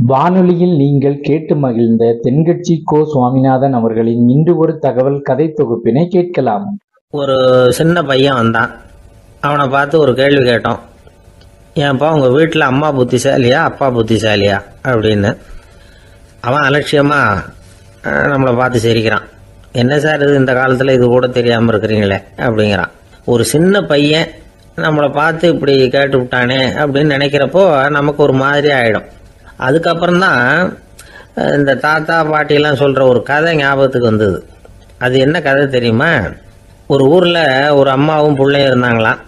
வானொலியில் நீங்கள் கேட்டு மகிழ்ந்த தென்கட்சி கோ. சுவாமிநாதன் அவர்களின் இன்று ஒரு தகவல் கதை தொகுப்பினை கேட்கலாம். ஒரு சின்ன பையன் வந்தான். அவனை பார்த்து ஒரு கேள்வி கேட்டோம். ஏன்ப்பா உங்கள் வீட்டில் அம்மா புத்திசாலியா அப்பா புத்திசாலியா அப்படின்னு. அவன் அலட்சியமாக நம்மளை பார்த்து சிரிக்கிறான். என்ன சார் இது, இந்த காலத்தில் இது கூட தெரியாமல் இருக்கிறீங்களே அப்படிங்கிறான். ஒரு சின்ன பையன் நம்மளை பார்த்து இப்படி கேட்டு விட்டானே அப்படின்னு நினைக்கிறப்போ நமக்கு ஒரு மாதிரி ஆகிடும். அதுக்கப்புறம்தான் இந்த தாத்தா பாட்டிலாம் சொல்கிற ஒரு கதை ஞாபகத்துக்கு வந்தது. அது என்ன கதை தெரியுமா? ஒரு ஊரில் ஒரு அம்மாவும் பிள்ளையும் இருந்தாங்களாம்.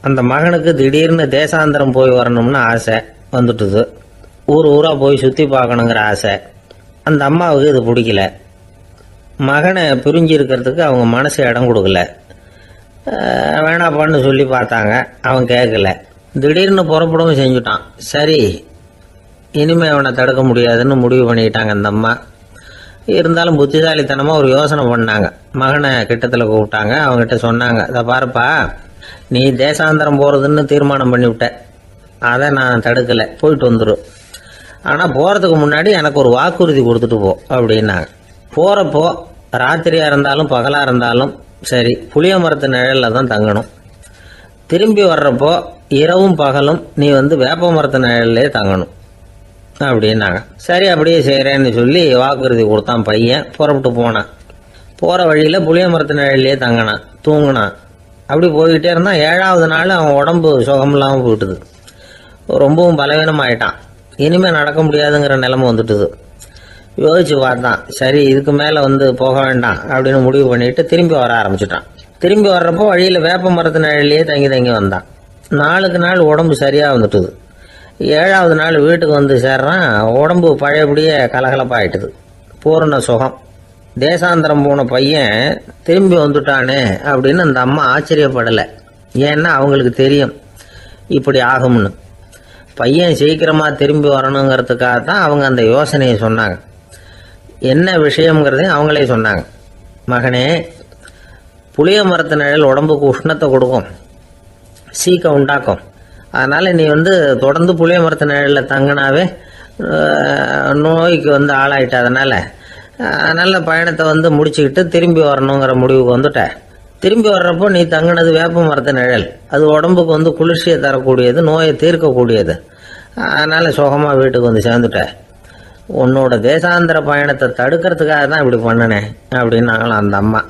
அந்த மகனுக்கு திடீர்னு தேசாந்திரம் போய் வரணும்னு ஆசை வந்துட்டுது. ஊராக போய் சுற்றி பார்க்கணுங்கிற ஆசை. அந்த அம்மாவுக்கு இது பிடிக்கல. மகனை பிரிஞ்சு இருக்கிறதுக்கு அவங்க மனசு இடம் கொடுக்கல. வேணாப்பான்னு சொல்லி பார்த்தாங்க, அவன் கேட்கல. திடீர்னு புறப்படவும் செஞ்சுட்டான். சரி, இனிமேல் அவனை தடுக்க முடியாதுன்னு முடிவு பண்ணிக்கிட்டாங்க அந்த அம்மா. இருந்தாலும் புத்திசாலித்தனமாக ஒரு யோசனை பண்ணாங்க. மகனை கிட்டத்தில் கூப்பிட்டாங்க. அவங்ககிட்ட சொன்னாங்க, இதை பாருப்பா, நீ தேசாந்திரம் போகிறதுன்னு தீர்மானம் பண்ணிவிட்ட, அதை நான் தடுக்கலை, போயிட்டு வந்துடும். ஆனால் போகிறதுக்கு முன்னாடி எனக்கு ஒரு வாக்குறுதி கொடுத்துட்டு போ அப்படின்னாங்க. போகிறப்போ ராத்திரியாக இருந்தாலும் பகலாக இருந்தாலும் சரி, புளிய மரத்து நிழலில் தான் தங்கணும். திரும்பி வர்றப்போ இரவும் பகலும் நீ வேப்ப மரத்து நிழல்லே தங்கணும் அப்படின்னாங்க. சரி, அப்படியே செய்கிறேன்னு சொல்லி வாக்குறுதி கொடுத்தான் பையன். புறப்பட்டு போனான். போகிற வழியில் புளிய மரத்து நிழல்லே தங்கினான், தூங்கினான். அப்படி போய்கிட்டே இருந்தான். 7வது நாள் அவன் உடம்பு சுகமில்லாமல் போயிட்டுது. ரொம்பவும் பலவீனமாயிட்டான். இனிமேல் நடக்க முடியாதுங்கிற நிலைமை வந்துட்டுது. யோசிச்சு பார்த்தான். சரி, இதுக்கு மேலே போக வேண்டாம் அப்படின்னு முடிவு பண்ணிட்டு திரும்பி வர ஆரம்பிச்சிட்டான். திரும்பி வர்றப்போ வழியில் வேப்ப மரத்து நிழல்லையே தங்கி வந்தான். நாளுக்கு நாள் உடம்பு சரியாக வந்துட்டுது. 7வது நாள் வீட்டுக்கு சேர்றான். உடம்பு பழையபடியே கலகலப்பாயிட்டுது. பூரண சுகம். தேசாந்திரம் போன பையன் திரும்பி வந்துட்டானே அப்படின்னு அந்த அம்மா ஆச்சரியப்படலை. ஏன்னா அவங்களுக்கு தெரியும் இப்படி ஆகும்னு. பையன் சீக்கிரமாக திரும்பி வரணுங்கிறதுக்காக தான் அவங்க அந்த யோசனையை சொன்னாங்க. என்ன விஷயங்கிறதையும் அவங்களே சொன்னாங்க. மகனே, புளிய மரத்து நிழல் உடம்புக்கு உஷ்ணத்தை கொடுக்கும், சீக்கம் உண்டாக்கும். அதனால் நீ தொடர்ந்து புளிய மரத்து நிழலில் தங்கினாவே நோய்க்கு ஆளாயிட்ட. அதனால் நல்ல பயணத்தை முடிச்சுக்கிட்டு திரும்பி வரணுங்கிற முடிவுக்கு வந்துட்ட. திரும்பி வர்றப்போ நீ தங்கினது வேப்ப மரத்து நிழல். அது உடம்புக்கு குளிர்ச்சியை தரக்கூடியது, நோயை தீர்க்கக்கூடியது. அதனால் சுகமாக வீட்டுக்கு சேர்ந்துட்ட. உன்னோட தேசாந்திர பயணத்தை தடுக்கிறதுக்காக தான் இப்படி பண்ணினேன் அப்படின்னாங்களாம் அந்த அம்மா.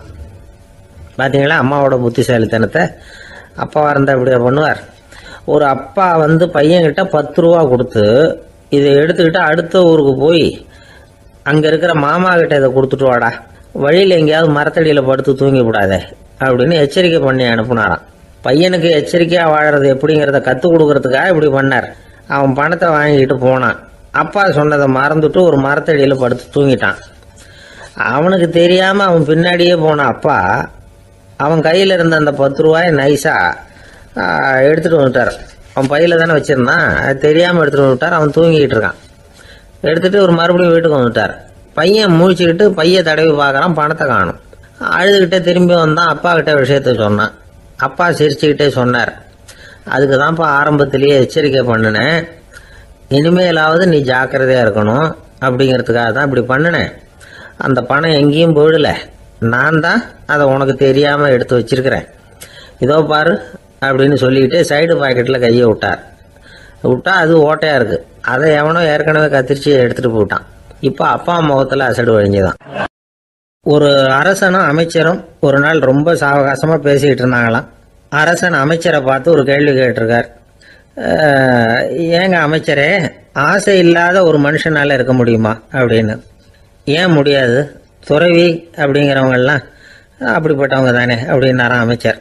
பார்த்தீங்களா அம்மாவோட புத்திசாலித்தனத்தை? அப்பாவாக இருந்தால் இப்படியா பண்ணுவார்? ஒரு அப்பா பையன்கிட்ட 10 ரூபா கொடுத்து இதை எடுத்துக்கிட்டு அடுத்த ஊருக்கு போய் அங்கே இருக்கிற மாமா கிட்ட இதை கொடுத்துட்டு வாடா, வழியில் எங்கேயாவது மரத்தடியில் படுத்து தூங்கி விடாதே அப்படின்னு எச்சரிக்கை பண்ணி அனுப்புனாராம். பையனுக்கு எச்சரிக்கையாக வாழறது எப்படிங்கிறத கற்றுக் கொடுக்கறதுக்காக இப்படி பண்ணார். அவன் பணத்தை வாங்கிட்டு போனான். அப்பா சொன்னதை மறந்துட்டு ஒரு மரத்தடியில் படுத்து தூங்கிட்டான். அவனுக்கு தெரியாமல் அவன் பின்னாடியே போன அப்பா அவன் கையில் இருந்த அந்த 10 ரூபாயை நைஸாக எடுத்துகிட்டு வந்துட்டார். அவன் பையில் தானே வச்சுருந்தான், அது தெரியாமல் எடுத்துகிட்டு வந்துட்டார். அவன் தூங்கிக்கிட்டு இருக்கான். எடுத்துகிட்டு ஒரு மறுபடியும் வீட்டுக்கு வந்துட்டார். பையன் முழிச்சுக்கிட்டு பையை தடவி பார்க்குறான், பணத்தை காணும். அழுதுகிட்டே திரும்பி வந்தான். அப்பா கிட்ட விஷயத்த சொன்னான். அப்பா சிரிச்சுக்கிட்டே சொன்னார், அதுக்கு தான்ப்பா ஆரம்பத்திலேயே எச்சரிக்கை பண்ணினேன், இனிமேலாவது நீ ஜாக்கிரதையாக இருக்கணும் அப்படிங்கிறதுக்காக தான் இப்படி பண்ணினேன். அந்த பணம் எங்கேயும் போயிடல, நான் தான் அதை உனக்கு தெரியாமல் எடுத்து வச்சிருக்கிறேன். இதோ பாரு அப்படின்னு சொல்லிக்கிட்டு சைடு பாக்கெட்டில் கையை விட்டா அது ஓட்டையாக இருக்குது. அதை எவனோ ஏற்கனவே கத்திரிச்சு எடுத்துகிட்டு போயிட்டான். இப்போ அப்பா முகத்தில் அசடு வழிஞ்சுதான். ஒரு அரசனும் அமைச்சரும் ஒரு நாள் ரொம்ப சாவகாசமாக பேசிக்கிட்டு இருந்தாங்களாம். அரசன் அமைச்சரை பார்த்து ஒரு கேள்வி கேட்டிருக்கார். ஏங்க அமைச்சரே, ஆசை இல்லாத ஒரு மனுஷனால் இருக்க முடியுமா அப்படின்னு. ஏன் முடியாது, துறவி அப்படிங்கிறவங்கெல்லாம் அப்படிப்பட்டவங்க தானே அப்படின்னாராம் அமைச்சர்.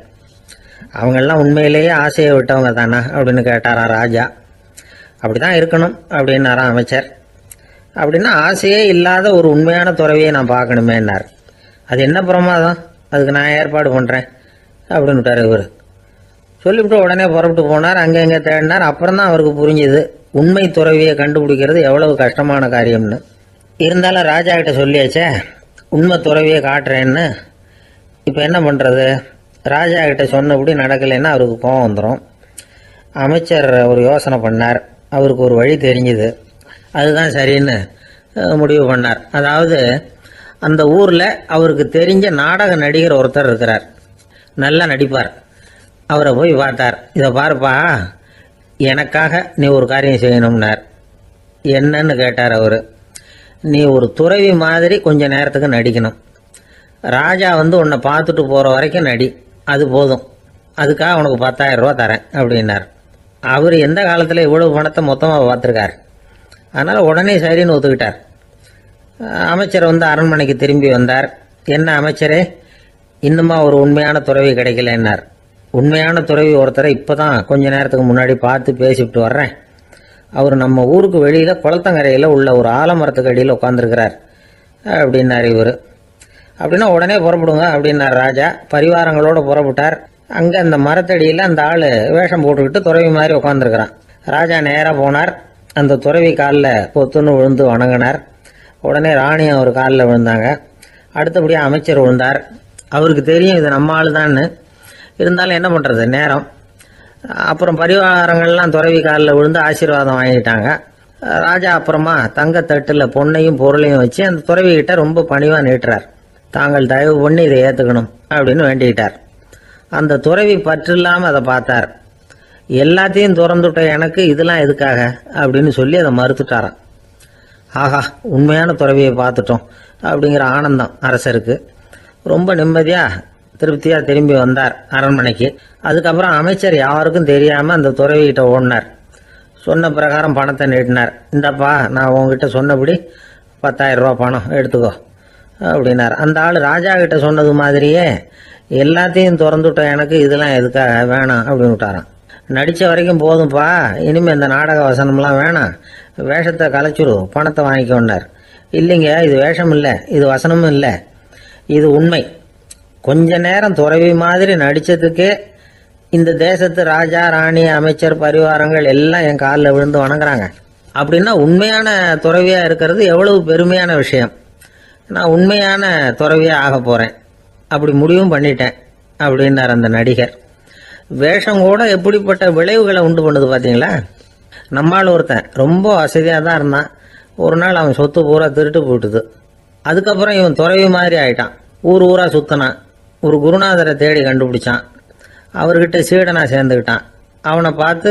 அவங்கெல்லாம் உண்மையிலேயே ஆசையை விட்டவங்க தானா அப்படின்னு கேட்டாராம் ராஜா. அப்படி தான் இருக்கணும் அப்படின்னாராம் அமைச்சர். அப்படின்னா ஆசையே இல்லாத ஒரு உண்மையான துறவியை நான் பார்க்கணுமேன்னார். அது என்ன பிரமாதம், அதுக்கு நான் ஏற்பாடு பண்ணுறேன் அப்படின்னு விட்டார் இவர். சொல்லிவிட்டு உடனே புறப்பட்டு போனார். அங்கே எங்கே தேடினார். அப்புறம் தான் அவருக்கு புரிஞ்சுது உண்மை துறவியை கண்டுபிடிக்கிறது எவ்வளவு கஷ்டமான காரியம்னு. இருந்தாலும் ராஜா கிட்ட சொல்லியாச்சே, உண்மை துறவியை காட்டுறேன்னு. இப்போ என்ன பண்ணுறது? ராஜா கிட்ட சொன்னபடி நடக்கலைன்னா அவருக்கு கோபம் வந்துடும். அமைச்சர் ஒரு யோசனை பண்ணார். அவருக்கு ஒரு வழி தெரிஞ்சுது. அதுதான் சரின்னு முடிவு பண்ணார். அதாவது அந்த ஊரில் அவருக்கு தெரிஞ்ச நாடக நடிகர் ஒருத்தர் இருக்கிறார், நல்லா நடிப்பார். அவரை போய் பார்த்தார். இதை பாருப்பா, எனக்காக நீ ஒரு காரியம் செய்யணும்னார். என்னன்னு கேட்டார் அவர். நீ ஒரு துறவி மாதிரி கொஞ்ச நேரத்துக்கு நடிக்கணும். ராஜா உன்னை பார்த்துட்டு போகிற வரைக்கும் நடி, அது போதும். அதுக்காக உனக்கு 10,000 ரூபா தரேன் அப்படின்னார். அவர் எந்த காலத்தில் இவ்வளவு பணத்தை மொத்தமாக பார்த்துருக்கார். அதனால் உடனே சரின்னு ஒத்துக்கிட்டார். அமைச்சர் அரண்மனைக்கு திரும்பி வந்தார். என்ன அமைச்சரே, இன்னுமா ஒரு உண்மையான துறவி கிடைக்கலன்னார். உண்மையான துறவி ஒருத்தரை இப்போ தான் கொஞ்ச நேரத்துக்கு முன்னாடி பார்த்து பேசிவிட்டு வர்றேன். அவர் நம்ம ஊருக்கு வெளியில் குளத்தங்கரையில் உள்ள ஒரு ஆலமரத்துக்கு அடியில் உட்காந்துருக்கிறார் அப்படின்னார் இவர். அப்படின்னா உடனே புறப்படுங்க அப்படின்னார் ராஜா. பரிவாரங்களோடு புறப்பட்டார். அங்கே அந்த மரத்தடியில் அந்த ஆள் வேஷம் போட்டுக்கிட்டு துறவி மாதிரி உட்காந்துருக்கிறான். ராஜா நேராக போனார். அந்த துறவி காலில் பொத்துன்னு விழுந்து வணங்கினார். உடனே ராணி அவர் காலில் விழுந்தாங்க. அடுத்தபடியாக அமைச்சர் விழுந்தார். அவருக்கு தெரியும் இது நம்ம ஆள் தான்னு. இருந்தாலும் என்ன பண்ணுறது, நேரம். அப்புறம் பரிவாரங்கள்லாம் துறவி காலில் விழுந்து ஆசீர்வாதம் வாங்கிட்டாங்க. ராஜா அப்புறமா தங்கத்தட்டில் பொண்ணையும் பொருளையும் வச்சு அந்த துறவிகிட்ட ரொம்ப பணிவாக நீட்டுறார். தாங்கள் தயவு பண்ணி இதை ஏற்றுக்கணும் அப்படின்னு வேண்டிக்கிட்டார். அந்த துறவி பற்று இல்லாமல் அதை பார்த்தார். எல்லாத்தையும் திறந்துட்ட எனக்கு இதெல்லாம் எதுக்காக அப்படின்னு சொல்லி அதை மறுத்துட்டாராம். ஆஹா, உண்மையான துறவியை பார்த்துட்டோம் அப்படிங்கிற ஆனந்தம் அரசருக்கு. ரொம்ப நிம்மதியாக திருப்தியாக திரும்பி வந்தார் அரண்மனைக்கு. அதுக்கப்புறம் அமைச்சர் யாருக்கும் தெரியாமல் அந்த துறவிகிட்ட ஓடினார். சொன்ன பிரகாரம் பணத்தை நீட்டினார். இந்தப்பா, நான் உங்ககிட்ட சொன்னபடி 10,000 ரூபா பணம் எடுத்துக்கோ அப்படின்னார். அந்த ஆள் ராஜா கிட்ட சொன்னது மாதிரியே எல்லாத்தையும் திறந்துவிட்ட எனக்கு இதெல்லாம் எதுக்காக வேணாம் அப்படின்னு விட்டாரான். நடித்த வரைக்கும் போதும்ப்பா, இனிமேல் இந்த நாடக வசனம்லாம் வேணாம், வேஷத்தை கலைச்சிரு, பணத்தை வாங்கிக்கோன்னார். இல்லைங்க, இது வேஷம் இல்லை, இது வசனமும் இல்லை, இது உண்மை. கொஞ்ச நேரம் துறவி மாதிரி நடித்ததுக்கே இந்த தேசத்து ராஜா, ராணி, அமைச்சர், பரிவாரங்கள் எல்லாம் என் காலில் விழுந்து வணங்குறாங்க. அப்படின்னா உண்மையான துறவியாக இருக்கிறது எவ்வளவு பெருமையான விஷயம். நான் உண்மையான துறவியாக ஆக போகிறேன், அப்படி முடிவும் பண்ணிட்டேன் அப்படின்னார் அந்த நடிகர். வேஷம் கூட எப்படிப்பட்ட விளைவுகளை உண்டு பண்ணுது பார்த்தீங்களா. நம்மால் ஒருத்தன் ரொம்ப வசதியாக தான் இருந்தான். ஒரு நாள் அவன் சொத்து பூரா திருட்டு போட்டுது. அதுக்கப்புறம் இவன் துறவி மாதிரி ஆயிட்டான். ஊர் ஊராக சுற்றினான். ஒரு குருநாதரை தேடி கண்டுபிடிச்சான். அவர்கிட்ட சீடனா சேர்ந்துக்கிட்டான். அவனை பார்த்து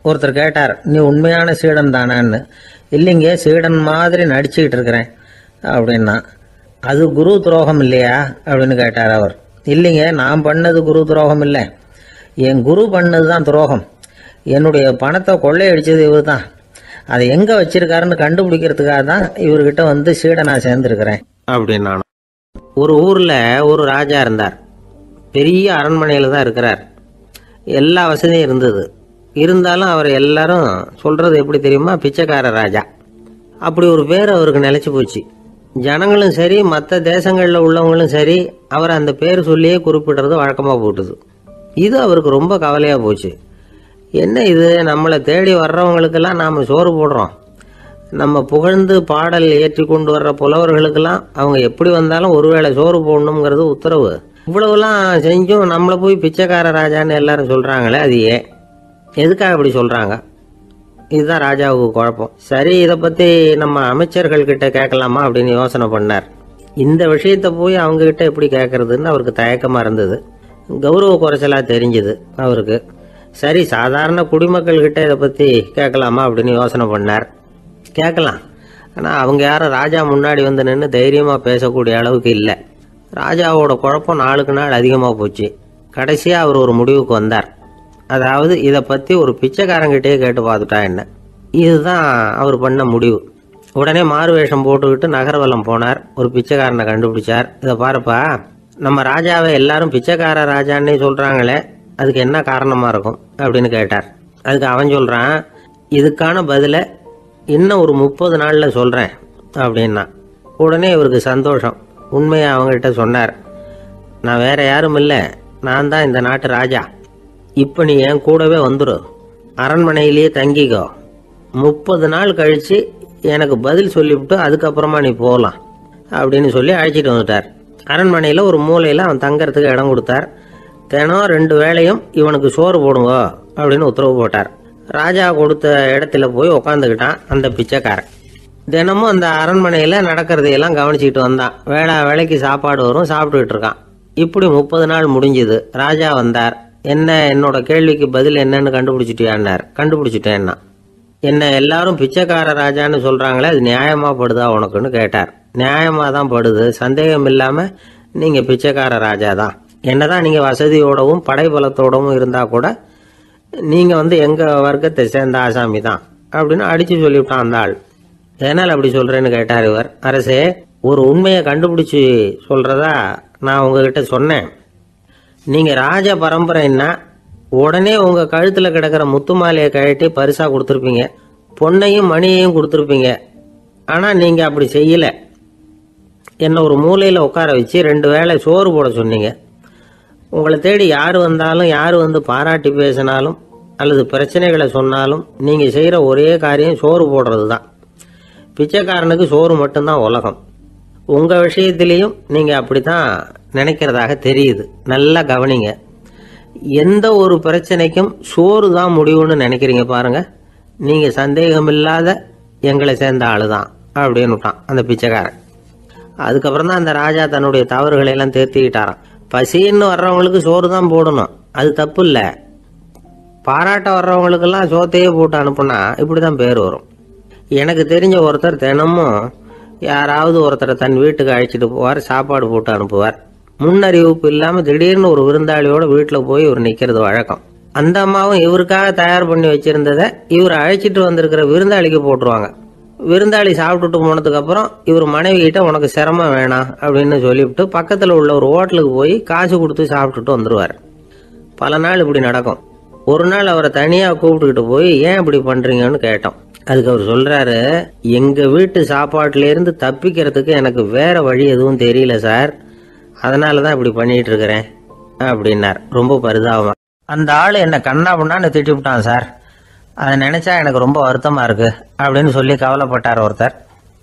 ஒருத்தர் கேட்டார், நீ உண்மையான சீடன் தானான்னு. இல்லைங்க, சீடன் மாதிரி நடிச்சுக்கிட்டு இருக்கிறேன் அப்படின்னா. அது குரு துரோகம் இல்லையா அப்படின்னு கேட்டார் அவர். இல்லைங்க, நான் பண்ணது குரு துரோகம் இல்லை, என் குரு பண்ணது தான் துரோகம். என்னுடைய பணத்தை கொள்ளையடிச்சது இவர் தான். அதை எங்கே வச்சிருக்காருன்னு கண்டுபிடிக்கிறதுக்காக தான் இவர்கிட்ட சீடனா சேர்ந்துருக்கிறேன் அப்படின்னா. ஒரு ஊரில் ஒரு ராஜா இருந்தார். பெரிய அரண்மனையில் தான் இருக்கிறார். எல்லா வசதியும் இருந்தது. இருந்தாலும் அவர் எல்லாரும் சொல்கிறது எப்படி தெரியுமா, பிச்சைக்கார ராஜா. அப்படி ஒரு பேர் அவருக்கு நிலைச்சி போச்சு. ஜனங்களும் சரி, மற்ற தேசங்களில் உள்ளவங்களும் சரி, அவர் அந்த பேர் சொல்லியே குறிப்பிடுறது வழக்கமாக போட்டுது. இது அவருக்கு ரொம்ப கவலையாக போச்சு. என்ன இது, நம்மளை தேடி வர்றவங்களுக்கெல்லாம் நாம் சோறு போடுறோம், நம்ம புகழ்ந்து பாடல் ஏற்றி கொண்டு வர்ற புலவர்களுக்கெல்லாம் அவங்க எப்படி வந்தாலும் ஒருவேளை சோறு போடணுங்கிறது உத்தரவு. இவ்வளவுலாம் செஞ்சும் நம்மளை போய் பிச்சைக்கார ராஜான்னு எல்லாரும் சொல்கிறாங்களே, அது ஏன், எதுக்காக அப்படி சொல்கிறாங்க? இதுதான் ராஜாவுக்கு குழப்பம். சரி, இதை பற்றி நம்ம அமைச்சர்கள்கிட்ட கேட்கலாமா அப்படின்னு யோசனை பண்ணார். இந்த விஷயத்தை போய் அவங்கக்கிட்ட எப்படி கேட்கறதுன்னு அவருக்கு தயக்கமாக இருந்தது. கௌரவ குறைச்சலாக தெரிஞ்சுது அவருக்கு. சரி, சாதாரண குடிமக்கள்கிட்ட இதை பற்றி கேட்கலாமா அப்படின்னு யோசனை பண்ணார். கேட்கலாம், ஆனால் அவங்க யாரும் ராஜா முன்னாடி நின்று தைரியமாக பேசக்கூடிய அளவுக்கு இல்லை. ராஜாவோட குழப்பம் நாளுக்கு நாள் அதிகமாக போச்சு. கடைசியாக அவர் ஒரு முடிவுக்கு வந்தார். அதாவது இதை பற்றி ஒரு பிச்சைக்காரங்கிட்டே கேட்டு பார்த்துட்டா என்ன. இதுதான் அவர் பண்ண முடிவு. உடனே மாறு வேஷம் போட்டுக்கிட்டு நகர்வலம் போனார். ஒரு பிச்சைக்காரனை கண்டுபிடிச்சார். இதை பாருப்பா, நம்ம ராஜாவை எல்லாரும் பிச்சைக்கார ராஜான்னே சொல்கிறாங்களே, அதுக்கு என்ன காரணமாக இருக்கும் அப்படின்னு கேட்டார். அதுக்கு அவன் சொல்கிறான், இதுக்கான பதிலை இன்னும் ஒரு 30 நாளில் சொல்கிறேன் அப்படின்னா. உடனே இவருக்கு சந்தோஷம். உண்மையை அவங்ககிட்ட சொன்னார். நான் வேற யாரும் இல்லை, நான் தான் இந்த நாட்டு ராஜா. இப்போ நீ என் கூடவே வந்துடு, அரண்மனையிலேயே தங்கிக்கோ. 30 நாள் கழித்து எனக்கு பதில் சொல்லிவிட்டு அதுக்கப்புறமா நீ போகலாம் அப்படின்னு சொல்லி அழைச்சிட்டு வந்துட்டார். அரண்மனையில் ஒரு மூலையில் அவன் தங்கறதுக்கு இடம் கொடுத்தார். தினம் 2 வேளையும் இவனுக்கு சோறு போடுங்க அப்படின்னு உத்தரவு போட்டார். ராஜா கொடுத்த இடத்துல போய் உக்காந்துக்கிட்டான் அந்த பிச்சைக்காரன். தினமும் அந்த அரண்மனையில் நடக்கிறதையெல்லாம் கவனிச்சுக்கிட்டு வந்தான். வேளைக்கு சாப்பாடு வரும், சாப்பிட்டுக்கிட்டு இருக்கான். இப்படி 30 நாள் முடிஞ்சுது. ராஜா வந்தார். என்ன, என்னோட கேள்விக்கு பதில் என்னன்னு கண்டுபிடிச்சிட்டியான்னார். கண்டுபிடிச்சிட்டேன்னா. என்ன எல்லாரும் பிச்சைக்கார ராஜான்னு சொல்றாங்களே, அது நியாயமா படுதா உனக்குன்னு கேட்டார். நியாயமா தான் படுது, சந்தேகம் இல்லாம நீங்க பிச்சைக்கார ராஜா தான். என்னதான் நீங்க வசதியோடவும் படைபலத்தோடவும் இருந்தா கூட நீங்க எங்க வர்க்கத்தை சேர்ந்த ஆசாமி தான் அப்படின்னு அடிச்சு சொல்லிவிட்டான் அந்த ஆள். எதனால் அப்படி சொல்றேன்னு கேட்டார் இவர். அரசே, ஒரு உண்மையை கண்டுபிடிச்சு சொல்றதா நான் உங்ககிட்ட சொன்னேன். நீங்க ராஜ பரம்பரைன்னா உடனே உங்க கழுத்துல கிடக்கிற முத்து மாலையை கழட்டி பரிசா கொடுத்துருப்பீங்க, பொன்னையும் மணியையும் கொடுத்துருப்பீங்க. ஆனா நீங்க அப்படி செய்யல. என்ன ஒரு மூலையில உட்கார வச்சு 2 வேளை சோறு போட சொன்னீங்க. உங்களை தேடி யாரு வந்தாலும், யாரு பாராட்டி பேசினாலும் அல்லது பிரச்சனைகளை சொன்னாலும் நீங்க செய்யற ஒரே காரியம் சோறு போடுறது தான். பிச்சைக்காரனுக்கு சோறு மட்டும்தான் உலகம். உங்க விஷயத்திலையும் நீங்க அப்படித்தான் நினைக்கிறதாக தெரியுது. நல்லா கவனிங்க. எந்த ஒரு பிரச்சனைக்கும் சோறு தான் முடிவுன்னு நினைக்கிறீங்க பாருங்க. நீங்க சந்தேகம் இல்லாத எங்களை சேர்ந்த ஆளுதான் அப்படின்னு விட்டான் அந்த பிச்சைக்காரன். அதுக்கப்புறம் தான் அந்த ராஜா தன்னுடைய தவறுகளை எல்லாம் தேர்த்திக்கிட்டாராம். பசின்னு வர்றவங்களுக்கு சோறு தான் போடணும், அது தப்பு இல்லை. பாராட்ட வர்றவங்களுக்கெல்லாம் சோத்தையே போட்டு அனுப்புனா இப்படிதான் பேர் வரும். எனக்கு தெரிஞ்ச ஒருத்தர் தினமும் யாராவது ஒருத்தரை தன் வீட்டுக்கு அழைச்சிட்டு போவார், சாப்பாடு போட்டு அனுப்புவார். முன்னறிவிப்பு இல்லாம திடீர்னு ஒரு விருந்தாளியோட வீட்டில் போய் இவர் நிற்கிறது வழக்கம். அந்த அம்மாவும் இவருக்காக தயார் பண்ணி வச்சிருந்ததை இவர் அழைச்சிட்டு வந்திருக்கிற விருந்தாளிக்கு போட்டுருவாங்க. விருந்தாளி சாப்பிட்டுட்டு போனதுக்கு அப்புறம் இவர் மனைவி கிட்ட உனக்கு சிரமம் வேணாம் அப்படின்னு சொல்லிவிட்டு பக்கத்தில் உள்ள ஒரு ஹோட்டலுக்கு போய் காசு கொடுத்து சாப்பிட்டுட்டு வந்துருவார். பல நாள் இப்படி நடக்கும். ஒரு நாள் அவரை தனியா கூப்பிட்டுக்கிட்டு போய் ஏன் இப்படி பண்றீங்கன்னு கேட்டோம். அதுக்கு அவர் சொல்றாரு, எங்க வீட்டு சாப்பாட்டுல இருந்து தப்பிக்கிறதுக்கு எனக்கு வேற வழி எதுவும் தெரியல சார், அதனாலதான் இப்படி பண்ணிட்டு இருக்கிறேன் அப்படின்னார் ரொம்ப பரிதாபமா. அந்த ஆளு என்ன கண்ணா பண்ணான்னு திட்டி விட்டான் சார், அதை நினைச்சா எனக்கு ரொம்ப வருத்தமா இருக்கு அப்படின்னு சொல்லி கவலைப்பட்டார் ஒருத்தர்.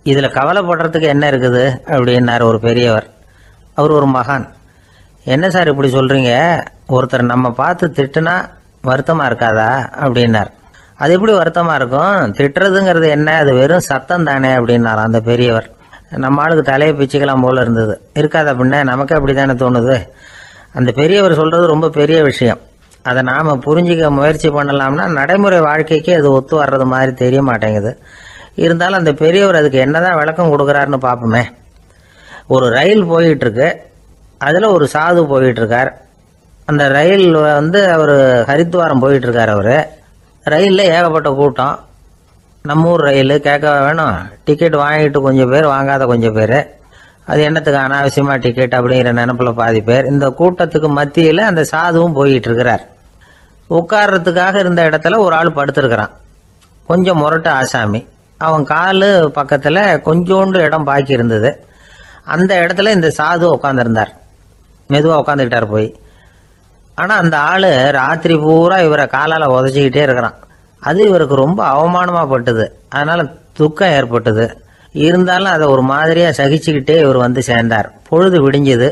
இதுல கவலைப்படுறதுக்கு என்ன இருக்குது அப்படின்னார் ஒரு பெரியவர். அவர் ஒரு மகான். என்ன சார் இப்படி சொல்றீங்க, ஒருத்தர் நம்ம பார்த்து திட்டுனா வருத்தமா இருக்காதா அப்படின்னார். அது எப்படி வருத்தமா இருக்கும், திட்டுறதுங்கிறது என்ன, அது வெறும் சத்தம் தானே அப்படின்னார் அந்த பெரியவர். நம்ம ஆளுக்கு தலையை பிச்சுக்கலாம் போல இருந்தது. இருக்காது அப்படின்னா நமக்கு அப்படித்தானே தோணுது. அந்த பெரியவர் சொல்றது ரொம்ப பெரிய விஷயம். அதை நாம புரிஞ்சிக்க முயற்சி பண்ணலாம்னா நடைமுறை வாழ்க்கைக்கு அது ஒத்து வர்றது மாதிரி தெரிய மாட்டேங்குது. இருந்தாலும் அந்த பெரியவர் அதுக்கு என்னதான் விளக்கம் கொடுக்குறாருன்னு பார்ப்போமே. ஒரு ரயில் போயிட்டு இருக்கு, அதுல ஒரு சாது போயிட்டு இருக்கார். அந்த ரயில் அவர் ஹரித்வாரம் போயிட்டு இருக்கார். அவரு ரயிலில் ஏகப்பட்ட கூட்டம். நம்ம ஊர் ரயில் கேட்க வேணும், டிக்கெட் வாங்கிட்டு கொஞ்சம் பேர், வாங்காத கொஞ்சம் பேர். அது என்னத்துக்கு அனாவசியமா டிக்கெட் அப்படிங்கிற நினைப்புல பாதி பேர். இந்த கூட்டத்துக்கு மத்தியில் அந்த சாதுவும் போயிட்டு இருக்கிறார். உட்கார்றதுக்காக இருந்த இடத்துல ஒரு ஆள் படுத்திருக்கிறான், கொஞ்சம் முரட்டு ஆசாமி. அவன் காலு பக்கத்தில் கொஞ்சோண்டு இடம் பாக்கி இருந்தது. அந்த இடத்துல இந்த சாது உட்காந்துருந்தார். மெதுவாக உட்காந்துக்கிட்டார் போய். ஆனால் அந்த ஆள் ராத்திரி பூரா இவரை காலால் உதச்சிக்கிட்டே இருக்கிறான். அது இவருக்கு ரொம்ப அவமானமாக பட்டுது. அதனால துக்கம் ஏற்பட்டது. இருந்தாலும் அதை ஒரு மாதிரியாக சகிச்சுக்கிட்டே இவர் சேர்ந்தார். பொழுது விடிஞ்சது.